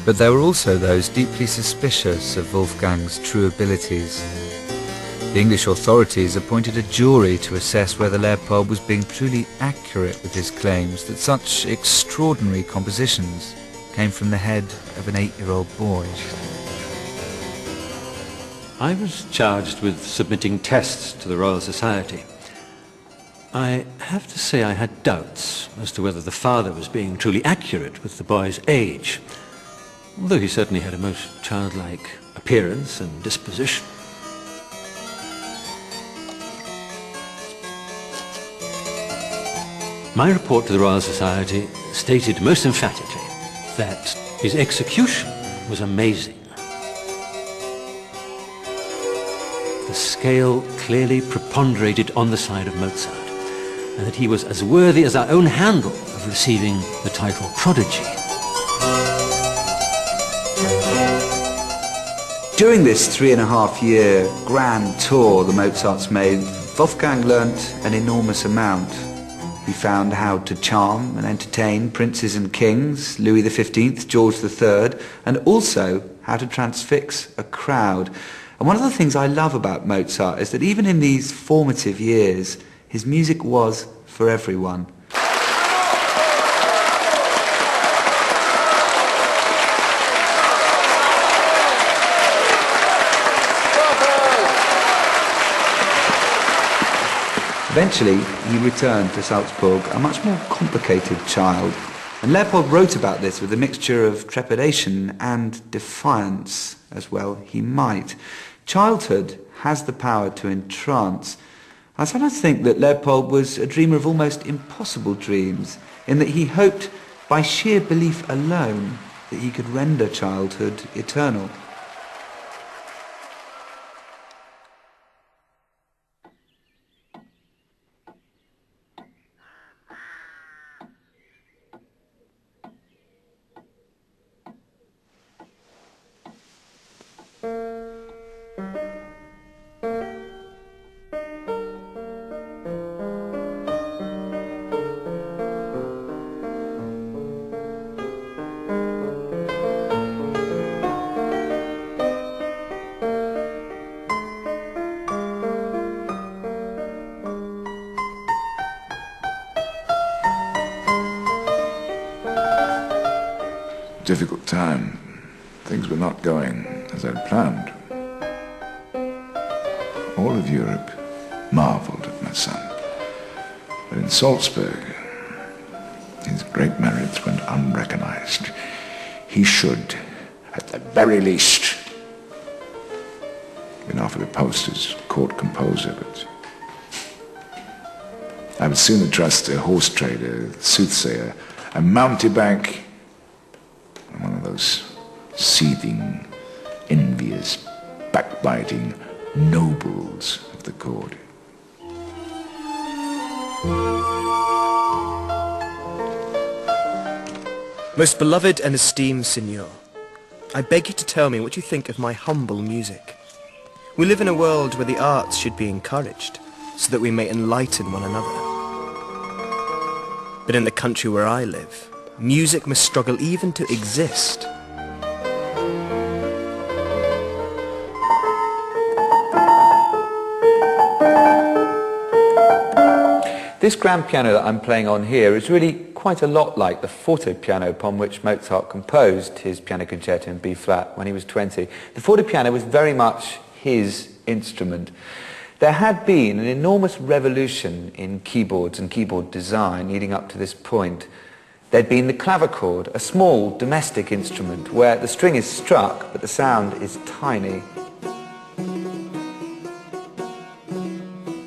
But there were also those deeply suspicious of Wolfgang's true abilities. The English authorities appointed a jury to assess whether Leopold was being truly accurate with his claims that such extraordinary compositions came from the head of an 8-year-old boy. I was charged with submitting tests to the Royal Society. I have to say I had doubts as to whether the father was being truly accurate with the boy's age, although he certainly had a most childlike appearance and disposition. My report to the Royal Society stated most emphatically that his execution was amazing. The scale clearly preponderated on the side of Mozart, and that he was as worthy as our own Handel of receiving the title prodigy. During this 3.5-year grand tour the Mozarts made, Wolfgang learnt an enormous amount. He found how to charm and entertain princes and kings, Louis XV, George III, and also how to transfix a crowd. And one of the things I love about Mozart is that even in these formative years, his music was for everyone. Eventually, he returned to Salzburg a much more complicated child. And Leopold wrote about this with a mixture of trepidation and defiance, as well he might. Childhood has the power to entrance. I sometimes think that Leopold was a dreamer of almost impossible dreams, in that he hoped by sheer belief alone that he could render childhood eternal. Difficult time. Things were not going as I'd planned. All of Europe marveled at my son. But in Salzburg, his great merits went unrecognized. He should, at the very least, been offered a post as court composer, but I would sooner trust a horse trader, soothsayer, a mountebank, and one of those seething, envious, backbiting nobles of the court. Most beloved and esteemed Signor, I beg you to tell me what you think of my humble music. We live in a world where the arts should be encouraged, so that we may enlighten one another. But in the country where I live, music must struggle even to exist. This grand piano that I'm playing on here is really quite a lot like the fortepiano upon which Mozart composed his piano concerto in B-flat when he was 20. The fortepiano was very much his instrument. There had been an enormous revolution in keyboards and keyboard design leading up to this point. There'd been the clavichord, a small domestic instrument where the string is struck but the sound is tiny.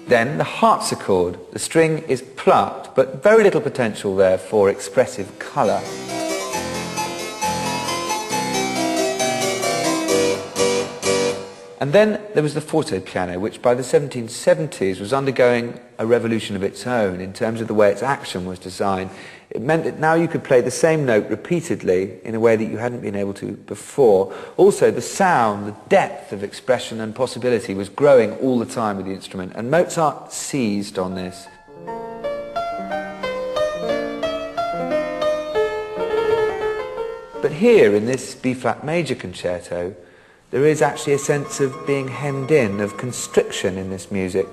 Then the harpsichord, the string is plucked but very little potential there for expressive colour. And then there was the fortepiano, which by the 1770s was undergoing a revolution of its own in terms of the way its action was designed. It meant that now you could play the same note repeatedly in a way that you hadn't been able to before. Also, the sound, the depth of expression and possibility was growing all the time with the instrument, and Mozart seized on this. But here, in this B-flat major concerto, there is actually a sense of being hemmed in, of constriction in this music,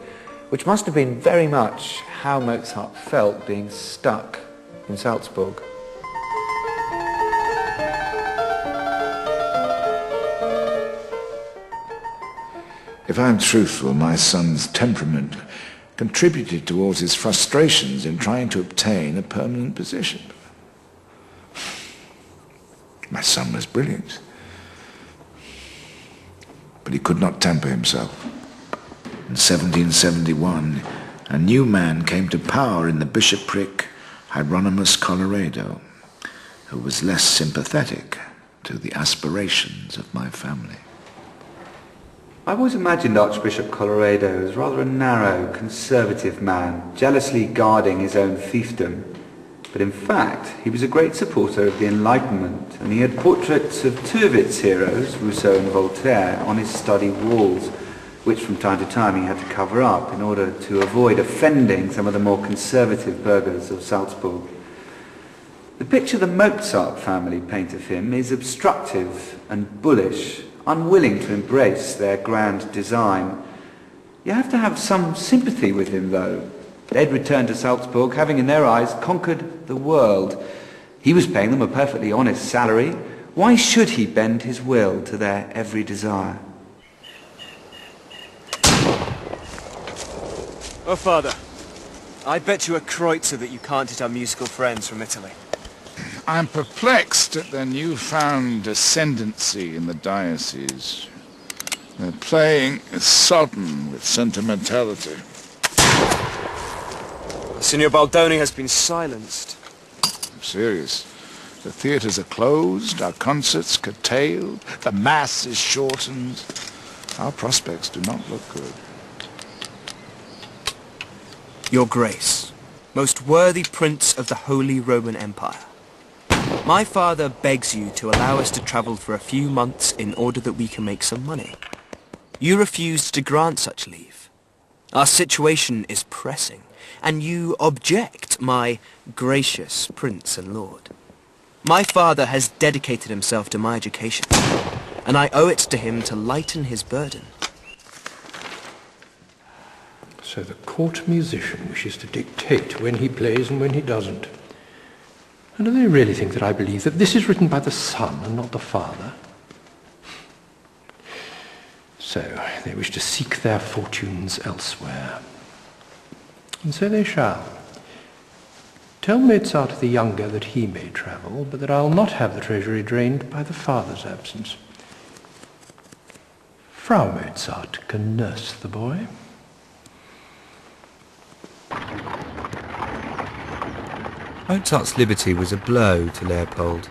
which must have been very much how Mozart felt being stuck in Salzburg. If I'm truthful, my son's temperament contributed towards his frustrations in trying to obtain a permanent position. My son was brilliant, but he could not temper himself. In 1771, a new man came to power in the bishopric, Hieronymus Colloredo, who was less sympathetic to the aspirations of my family. I've always imagined Archbishop Colloredo as rather a narrow, conservative man, jealously guarding his own fiefdom. But in fact, he was a great supporter of the Enlightenment, and he had portraits of two of its heroes, Rousseau and Voltaire, on his study walls, which from time to time he had to cover up in order to avoid offending some of the more conservative burghers of Salzburg. The picture the Mozart family paint of him is obstructive and bullish, unwilling to embrace their grand design. You have to have some sympathy with him, though. They'd returned to Salzburg, having in their eyes conquered the world. He was paying them a perfectly honest salary. Why should he bend his will to their every desire? Oh, Father, I bet you a kreutzer that you can't hit our musical friends from Italy. I'm perplexed at their newfound ascendancy in the diocese. Their playing is sodden with sentimentality. Signor Baldoni has been silenced. I'm serious. The theatres are closed, our concerts curtailed, the mass is shortened. Our prospects do not look good. Your Grace, most worthy Prince of the Holy Roman Empire, my father begs you to allow us to travel for a few months in order that we can make some money. You refused to grant such leave. Our situation is pressing, and you object, my gracious Prince and Lord. My father has dedicated himself to my education, and I owe it to him to lighten his burden. So the court musician wishes to dictate when he plays and when he doesn't. And do they really think that I believe that this is written by the son and not the father? So they wish to seek their fortunes elsewhere. And so they shall. Tell Mozart the younger that he may travel, but that I'll not have the treasury drained by the father's absence. Frau Mozart can nurse the boy. Mozart's liberty was a blow to Leopold.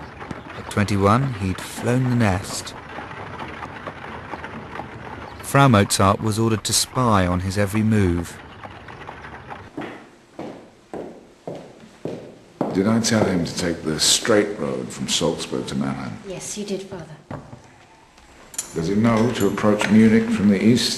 At 21, he'd flown the nest. Frau Mozart was ordered to spy on his every move. Did I tell him to take the straight road from Salzburg to Mannheim? Yes, you did, Father. Does he know to approach Munich from the east?